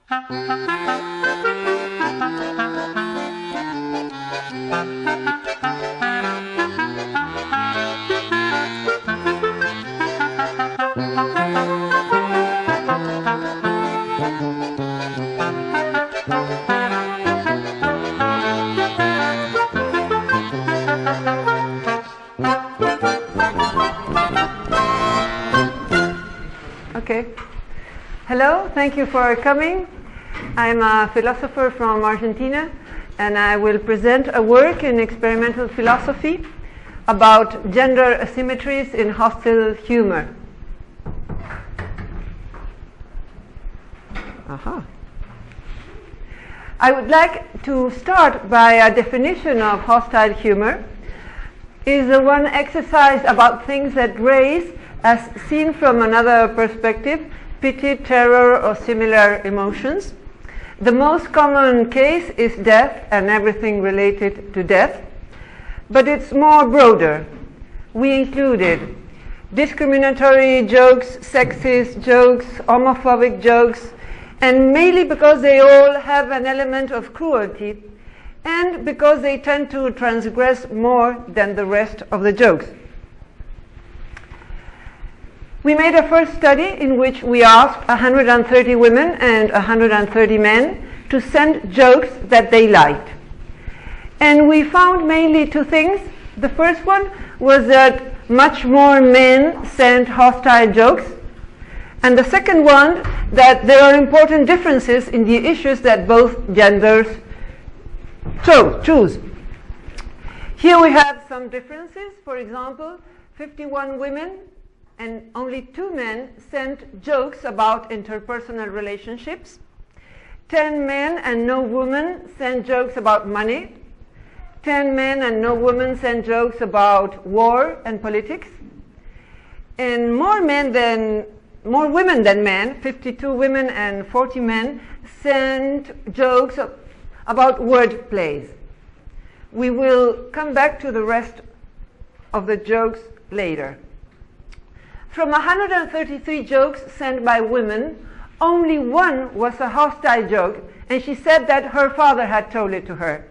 Okay. Hello, thank you for coming. I'm a philosopher from Argentina, and I will present a work in experimental philosophy about gender asymmetries in hostile humor. I would like to start by a definition of hostile humor. Is the one exercise about things that raise, as seen from another perspective, pity, terror, or similar emotions. The most common case is death and everything related to death, but it's more broader. We included discriminatory jokes, sexist jokes, homophobic jokes, and mainly because they all have an element of cruelty and because they tend to transgress more than the rest of the jokes. We made a first study in which we asked 130 women and 130 men to send jokes that they liked. And we found mainly two things. The first one was that much more men sent hostile jokes. And the second one, that there are important differences in the issues that both genders choose. Here we have some differences. For example, 51 women and only 2 men sent jokes about interpersonal relationships. 10 men and no women sent jokes about money. 10 men and no women sent jokes about war and politics. And more women than men, 52 women and 40 men, sent jokes about word plays. We will come back to the rest of the jokes later. From 133 jokes sent by women, only one was a hostile joke, and she said that her father had told it to her.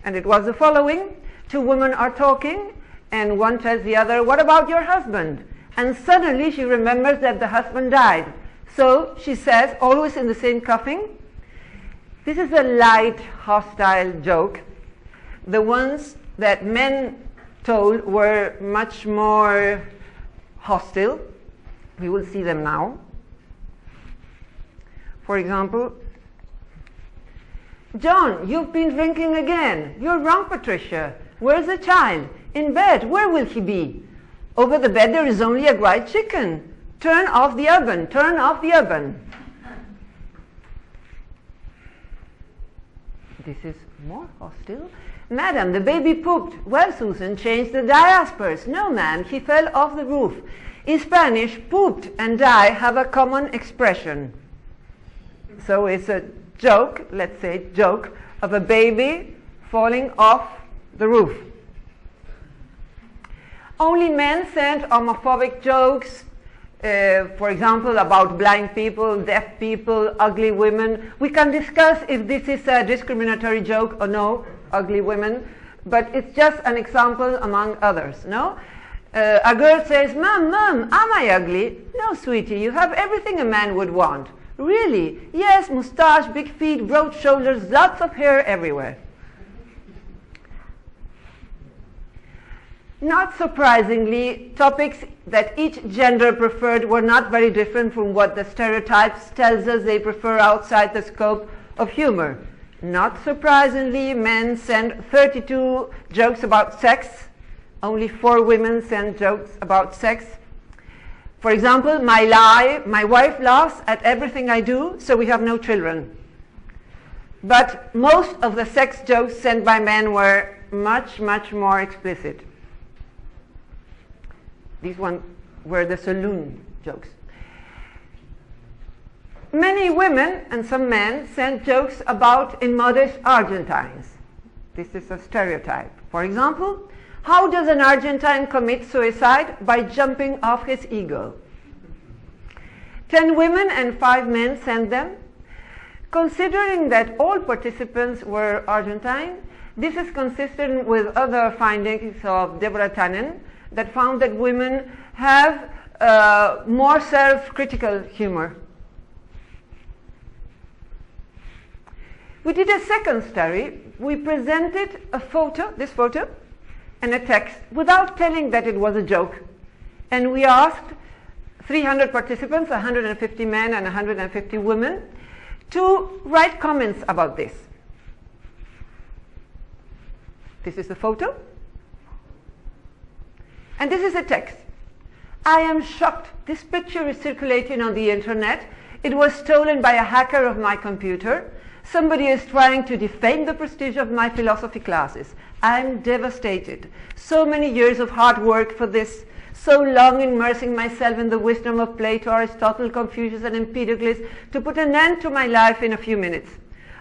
And it was the following: 2 women are talking, and one tells the other, "What about your husband?" And suddenly she remembers that the husband died. So she says, always in the same coughing, this is a light, hostile joke. The ones that men told were much more hostile. We will see them now. For example, "John, you've been drinking again. You're wrong, Patricia. Where's the child? In bed. Where will he be? Over the bed there is only a grilled chicken. Turn off the oven. Turn off the oven." This is more hostile. "Madam, the baby pooped. Well, Susan, change the diapers." "No, ma'am, he fell off the roof." In Spanish, pooped and die have a common expression. So it's a joke, let's say joke, of a baby falling off the roof. Only men sent homophobic jokes, for example, about blind people, deaf people, ugly women. We can discuss if this is a discriminatory joke or no, ugly women, but it's just an example among others, no? A girl says, "Mom, am I ugly?" "No, sweetie, you have everything a man would want." "Really?" "Yes, mustache, big feet, broad shoulders, lots of hair everywhere." Not surprisingly, topics that each gender preferred were not very different from what the stereotypes tells us they prefer outside the scope of humor. Not surprisingly, men sent 32 jokes about sex. Only 4 women sent jokes about sex. For example, my wife laughs at everything I do, so we have no children. But most of the sex jokes sent by men were much, much more explicit. These ones were the saloon jokes. Many women and some men sent jokes about immodest Argentines. This is a stereotype. For example, how does an Argentine commit suicide? By jumping off his ego. 10 women and 5 men sent them. Considering that all participants were Argentine, this is consistent with other findings of Deborah Tannen that found that women have more self-critical humor. We did a second study. We presented a photo, this photo, and a text without telling that it was a joke. And we asked 300 participants, 150 men and 150 women, to write comments about this. This is the photo. And this is a text. I am shocked. This picture is circulating on the internet. It was stolen by a hacker of my computer. Somebody is trying to defame the prestige of my philosophy classes. I'm devastated. So many years of hard work for this. So long immersing myself in the wisdom of Plato, Aristotle, Confucius, and Empedocles to put an end to my life in a few minutes.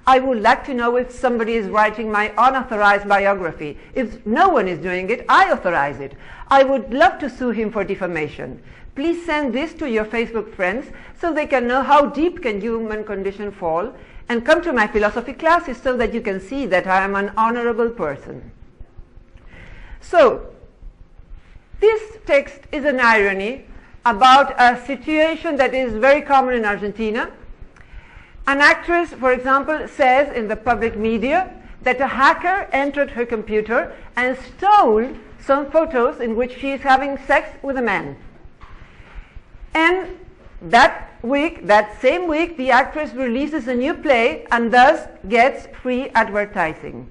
I would like to know if somebody is writing my unauthorized biography. If no one is doing it, I authorize it. I would love to sue him for defamation. Please send this to your Facebook friends so they can know how deep can human condition fall, and come to my philosophy classes so that you can see that I am an honorable person. So, this text is an irony about a situation that is very common in Argentina. An actress, for example, says in the public media that a hacker entered her computer and stole some photos in which she is having sex with a man. And that same week, the actress releases a new play and thus gets free advertising.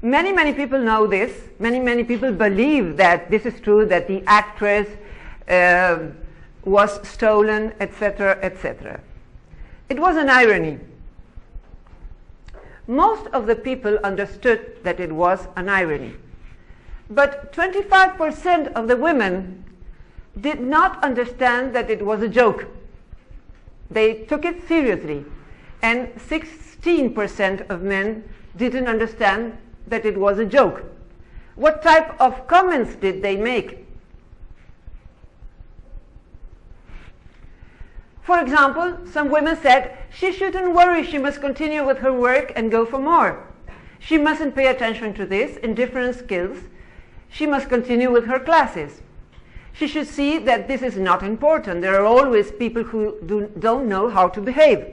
Many, many people know this. Many, many people believe that this is true, that the actress was stolen, etc., etc. It was an irony. Most of the people understood that it was an irony. But 25% of the women did not understand that it was a joke. They took it seriously. And 16% of men didn't understand that it was a joke. What type of comments did they make? For example, some women said, she shouldn't worry, she must continue with her work and go for more. She mustn't pay attention to this, indifferent skills. She must continue with her classes. She should see that this is not important. There are always people who don't know how to behave.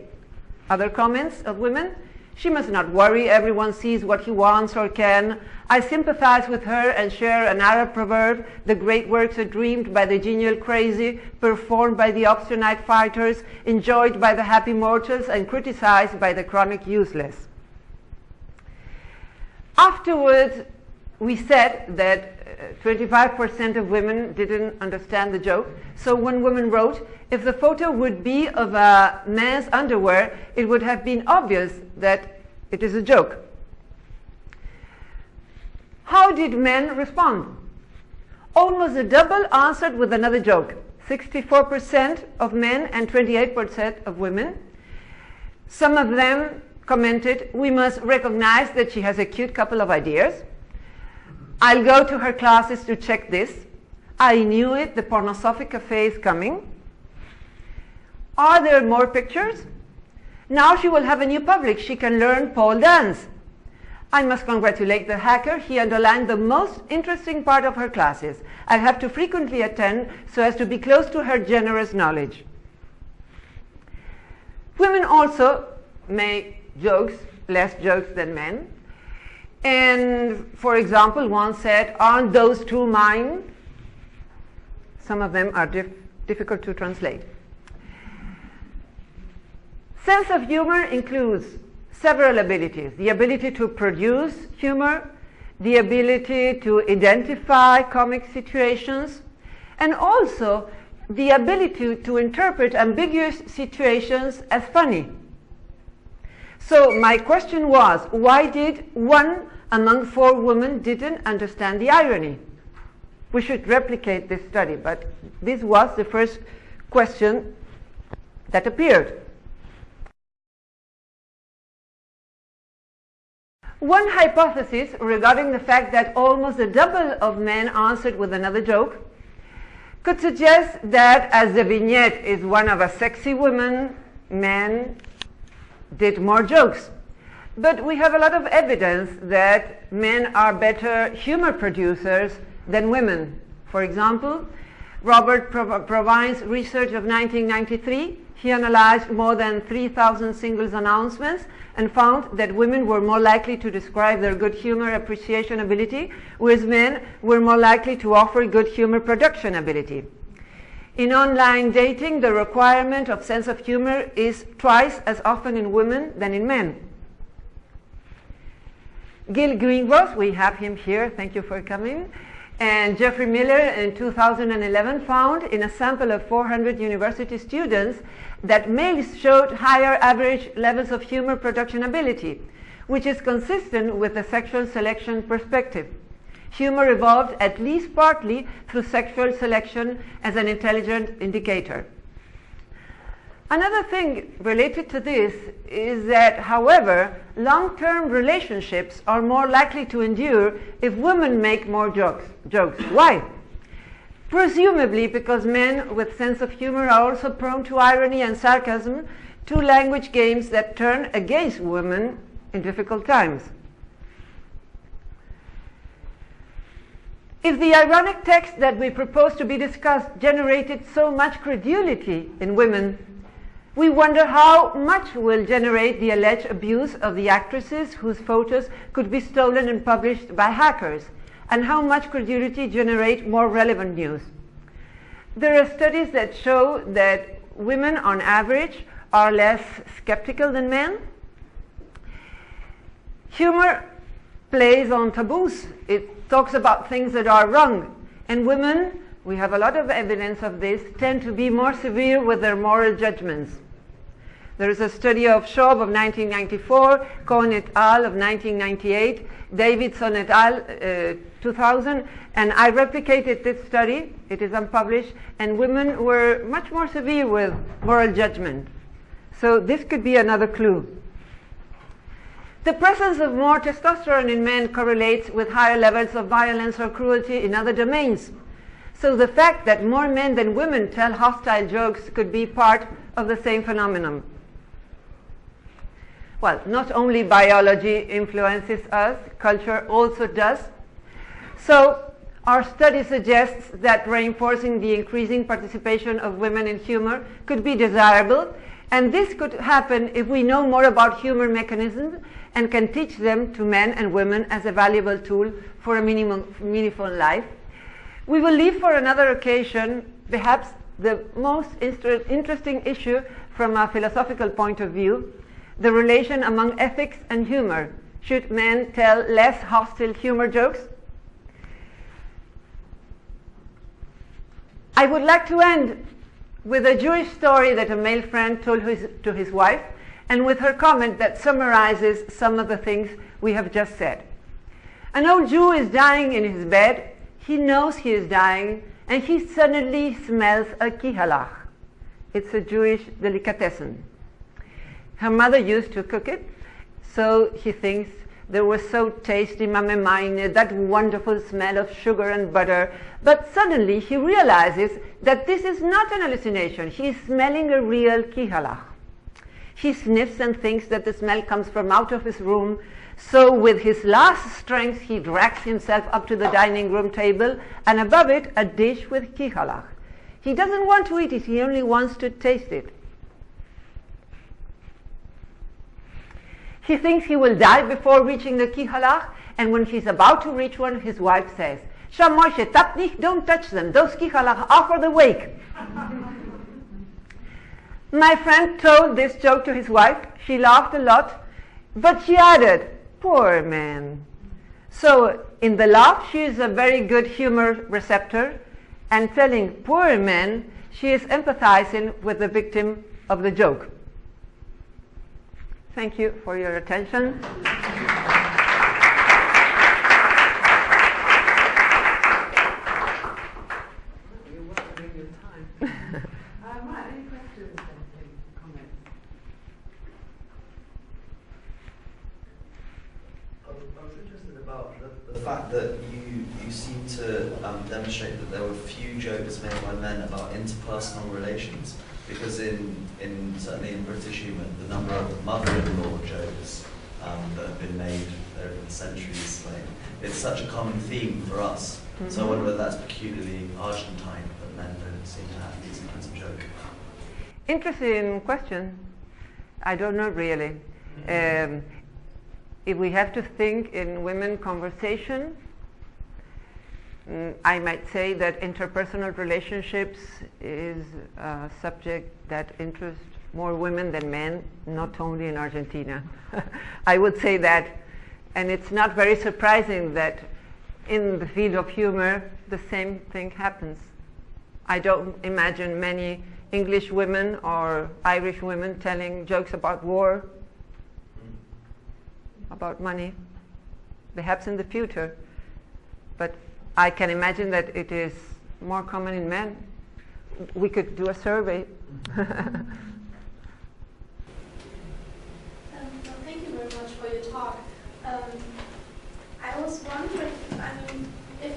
Other comments of women? She must not worry, everyone sees what he wants or can. I sympathize with her and share an Arab proverb, the great works are dreamed by the genial crazy, performed by the obstinate fighters, enjoyed by the happy mortals, and criticized by the chronic useless. Afterwards, we said that 25% of women didn't understand the joke. So one woman wrote, if the photo would be of a man's underwear, it would have been obvious that it is a joke. How did men respond? Almost a double answered with another joke. 64% of men and 28% of women. Some of them commented, we must recognize that she has a cute couple of ideas. I'll go to her classes to check this. I knew it, the pornosophic cafe is coming. Are there more pictures? Now she will have a new public. She can learn pole dance. I must congratulate the hacker. He underlined the most interesting part of her classes. I'll have to frequently attend so as to be close to her generous knowledge. Women also make jokes, less jokes than men. And for example, one said, aren't those two mine? Some of them are difficult to translate. Sense of humor includes several abilities. The ability to produce humor, the ability to identify comic situations, and also the ability to interpret ambiguous situations as funny. So my question was, why did 1 among 4 women didn't understand the irony? We should replicate this study, but this was the first question that appeared. One hypothesis regarding the fact that almost a double of men answered with another joke could suggest that as the vignette is one of a sexy woman, men did more jokes. But we have a lot of evidence that men are better humor producers than women. For example, Robert Provine's research of 1993, he analyzed more than 3,000 singles announcements and found that women were more likely to describe their good humor appreciation ability, whereas men were more likely to offer good humor production ability. In online dating, the requirement of sense of humor is twice as often in women than in men. Gil Greengross, we have him here, thank you for coming, and Jeffrey Miller in 2011 found in a sample of 400 university students that males showed higher average levels of humor production ability, which is consistent with the sexual selection perspective. Humor evolved at least partly through sexual selection as an intelligent indicator. Another thing related to this is that, however, long-term relationships are more likely to endure if women make more jokes. Why? Presumably because men with sense of humor are also prone to irony and sarcasm, two language games that turn against women in difficult times. If the ironic text that we propose to be discussed generated so much credulity in women, we wonder how much will generate the alleged abuse of the actresses whose photos could be stolen and published by hackers, and how much credulity generate more relevant news. There are studies that show that women on average are less skeptical than men. Humor plays on taboos. It talks about things that are wrong, and women, we have a lot of evidence of this, tend to be more severe with their moral judgments. There is a study of Schaub of 1994, Cohen et al. Of 1998, Davidson et al. 2000, and I replicated this study. It is unpublished, and women were much more severe with moral judgment. So this could be another clue. The presence of more testosterone in men correlates with higher levels of violence or cruelty in other domains. So the fact that more men than women tell hostile jokes could be part of the same phenomenon. Well, not only biology influences us, culture also does. So our study suggests that reinforcing the increasing participation of women in humor could be desirable, and this could happen if we know more about humor mechanisms and can teach them to men and women as a valuable tool for a meaningful life. We will leave for another occasion perhaps the most interesting issue from a philosophical point of view, the relation among ethics and humor. Should men tell less hostile humor jokes? I would like to end with a Jewish story that a male friend told to his wife, and with her comment that summarizes some of the things we have just said. An old Jew is dying in his bed. He knows he is dying, and he suddenly smells a kihalach. It's a Jewish delicatessen. Her mother used to cook it, so he thinks there was so tasty, mame meine, that wonderful smell of sugar and butter. But suddenly he realizes that this is not an hallucination. He is smelling a real kihalach. He sniffs and thinks that the smell comes from out of his room. So with his last strength, he drags himself up to the dining room table, and above it, a dish with kihalach. He doesn't want to eat it, he only wants to taste it. He thinks he will die before reaching the kihalach, and when he's about to reach one, his wife says, "Sham Moshe, tap nicht, don't touch them. Those kihalach are for the wake." My friend told this joke to his wife. She laughed a lot, but she added, "Poor man." So in the laugh, she is a very good humor receptor, and telling poor man, she is empathizing with the victim of the joke. Thank you for your attention. Any questions and comments? I was interested about the fact that you seem to demonstrate that there were few jokes made by men about interpersonal relations. because certainly in British humour, the number of mother-in-law jokes that have been made over the centuries, like, it's such a common theme for us. So I wonder whether that's peculiarly Argentine, that men don't seem to have these kinds of jokes. Interesting question. I don't know really. If we have to think in women conversation, I might say that interpersonal relationships is a subject that interests more women than men, not only in Argentina. I would say that, and it's not very surprising that in the field of humor the same thing happens. I don't imagine many English women or Irish women telling jokes about war, about money, perhaps in the future, but I can imagine that it is more common in men. We could do a survey. Thank you very much for your talk. I was wondering, if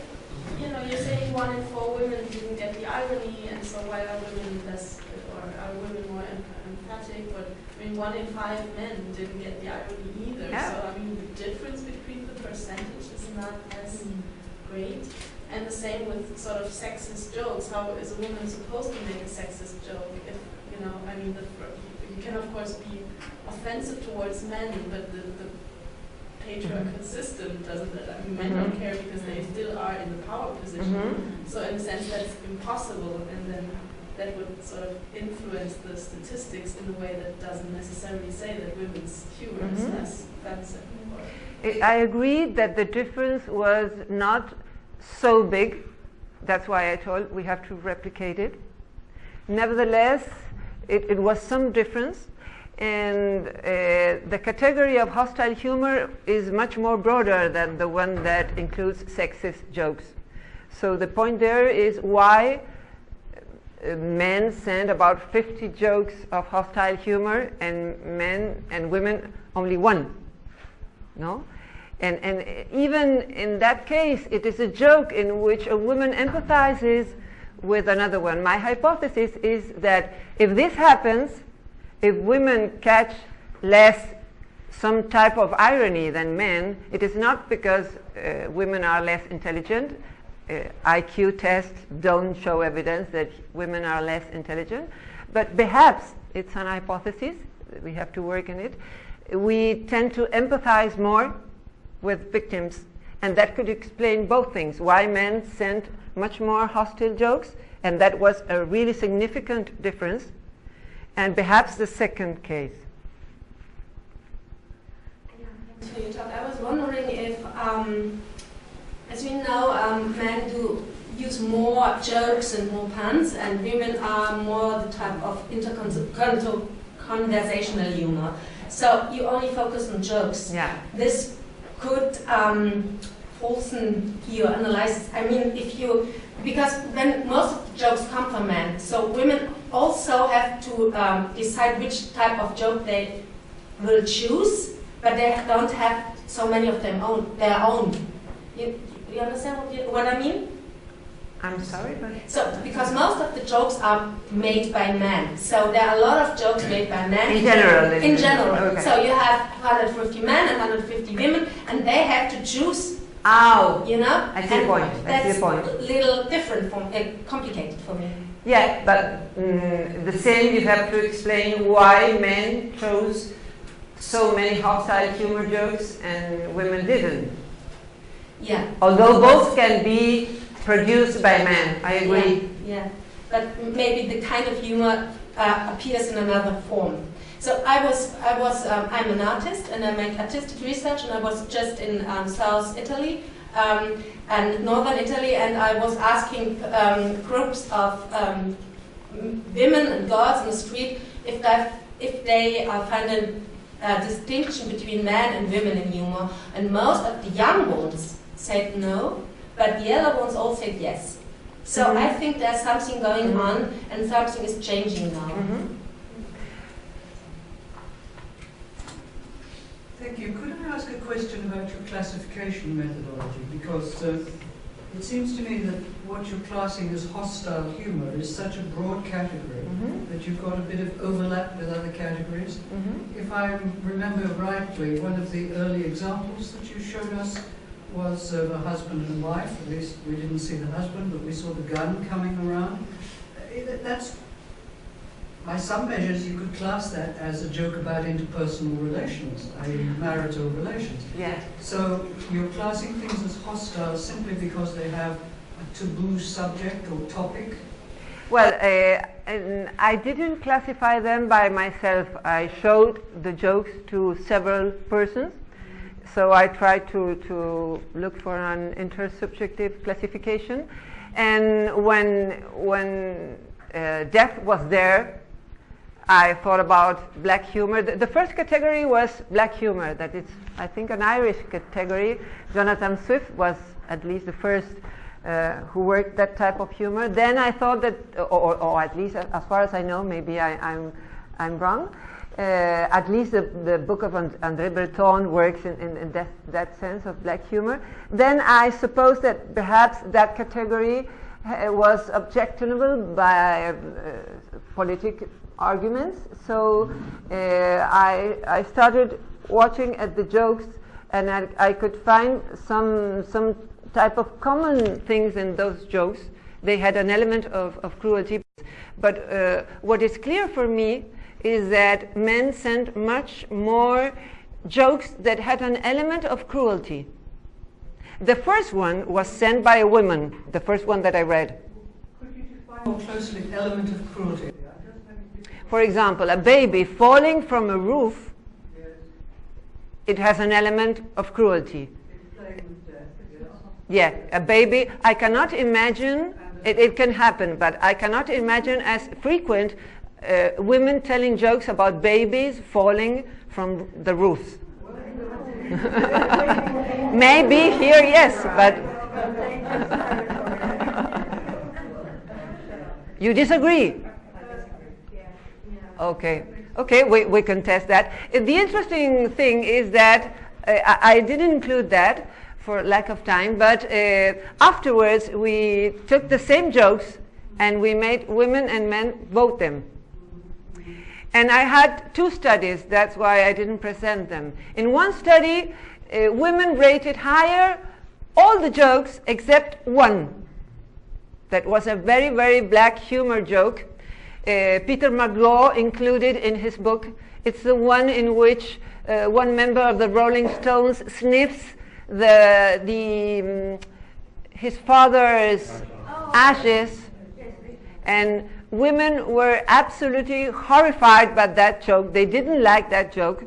you're saying 1 in 4 women didn't get the irony, and so why are women less, or are women more emphatic? But 1 in 5 men didn't get the irony either. Yeah. So the difference between the percentage is not as great. And the same with sort of sexist jokes. How is a woman supposed to make a sexist joke? If you can of course be offensive towards men, but the patriarchal system doesn't. Men don't care because they still are in the power position. So in a sense, that's impossible, and then that would sort of influence the statistics in a way that doesn't necessarily say that women's humor is less offensive. I agree that the difference was not so big. That's why I told we have to replicate it. Nevertheless, it was some difference, and the category of hostile humor is much more broader than the one that includes sexist jokes. So the point there is why men send about 50 jokes of hostile humor, and men and women only 1. No? And even in that case, it is a joke in which a woman empathizes with another one. My hypothesis is that if this happens, if women catch less some type of irony than men, it is not because women are less intelligent. IQ tests don't show evidence that women are less intelligent, but perhaps it's an hypothesis. We have to work on it. We tend to empathize more with victims, and that could explain both things, why men sent much more hostile jokes, and that was a really significant difference, and perhaps the second case. Thanks for your talk. I was wondering if, as we know, men do use more jokes and more puns, and women are more the type of conversational humor. So you only focus on jokes. Yeah. This could falsen your analysis. Because when most of the jokes come from men, so women also have to decide which type of joke they will choose, but they don't have so many of their own. You understand what I mean? I'm sorry, but... So, because most of the jokes are made by men, so there are a lot of jokes made by men. In general. In general. Okay. So you have 150 men and 150 women, and they have to choose. Oh, you know? I see the point. That's a little different, complicated for me. Yeah, but the same you have to explain why men chose so many hostile humor jokes and women didn't. Yeah. Although both can be produced by men, I agree. Yeah, but maybe the kind of humor appears in another form. So I'm an artist, and I make artistic research, and I was just in South Italy and Northern Italy, and I was asking groups of women and girls in the street if they find a distinction between men and women in humor, and most of the young ones said no, but the elder ones all said yes. So I think there's something going on, and something is changing now. Thank you. Could I ask a question about your classification methodology? Because It seems to me that what you're classing as hostile humor is such a broad category that you've got a bit of overlap with other categories. If I remember rightly, one of the early examples that you showed us was of a husband and wife. At least we didn't see the husband, but we saw the gun coming around. That's, by some measures, you could class that as a joke about interpersonal relations, i.e. marital relations. Yeah. So you're classing things as hostile simply because they have a taboo subject or topic? Well, I didn't classify them by myself. I showed the jokes to several persons. So I tried to look for an intersubjective classification. And when death was there, I thought about black humor. The first category was black humor. That is, I think, an Irish category. Jonathan Swift was at least the first who worked that type of humor. Then I thought that, or at least as far as I know, maybe I'm wrong. At least the book of André Breton works in that sense of black humor. Then I suppose that perhaps that category was objectionable by politic arguments. So I started watching at the jokes, and I could find some type of common things in those jokes. They had an element of cruelty. But what is clear for me is that men sent much more jokes that had an element of cruelty. The first one was sent by a woman, the first one that I read. Could you define more closely the element of cruelty? For example, a baby falling from a roof, it has an element of cruelty. It's playing with death, Yeah, a baby, I cannot imagine, it can happen, but I cannot imagine as frequent women telling jokes about babies falling from the roofs. Maybe here, yes, but you disagree? Okay, we can test that. The interesting thing is that I didn't include that for lack of time, but afterwards we took the same jokes and we made women and men vote them. And I had two studies, that's why I didn't present them. In one study, women rated higher all the jokes except one. That was a very, very black humor joke. Peter McGraw included in his book. It's the one in which one member of the Rolling Stones sniffs his father's ashes, and women were absolutely horrified by that joke. They didn't like that joke,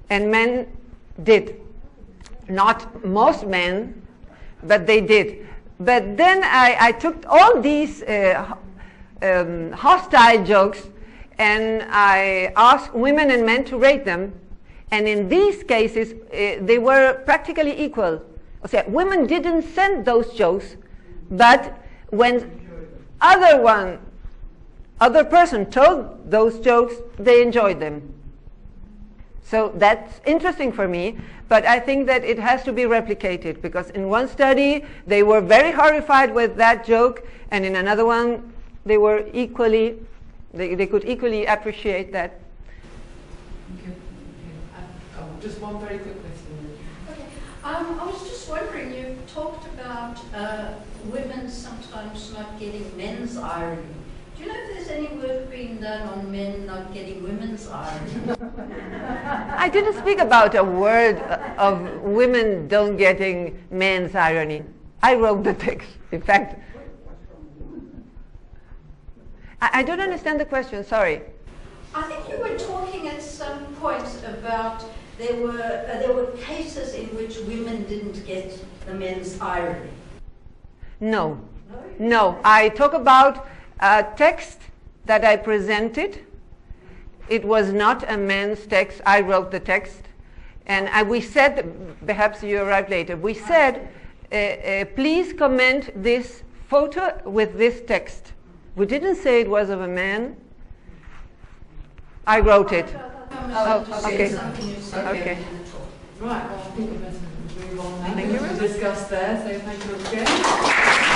and men did. Not most men, but they did. But then I took all these hostile jokes and I asked women and men to rate them, and in these cases they were practically equal. So women didn't send those jokes, but when other person told those jokes, they enjoyed them. So that's interesting for me, but I think that it has to be replicated, because in one study they were very horrified with that joke, and in another one they were equally, they could equally appreciate that. Thank you. Just one very quick question. Okay. I was just wondering, you talked about women sometimes not getting men's irony. Do you know if there's any work being done on men not getting women's irony? I didn't speak about a word of women don't getting men's irony. I wrote the text, in fact. I don't understand the question, sorry. I think you were talking at some point about there were cases in which women didn't get the men's irony. No. I talk about a text that I presented. It was not a man's text. I wrote the text. And we said, perhaps you arrived later, we said, please comment this photo with this text. We didn't say it was of a man. I wrote it. Oh, okay. Okay. Right, well, I think the best move on now Thank you very to much. discuss there. So thank you again.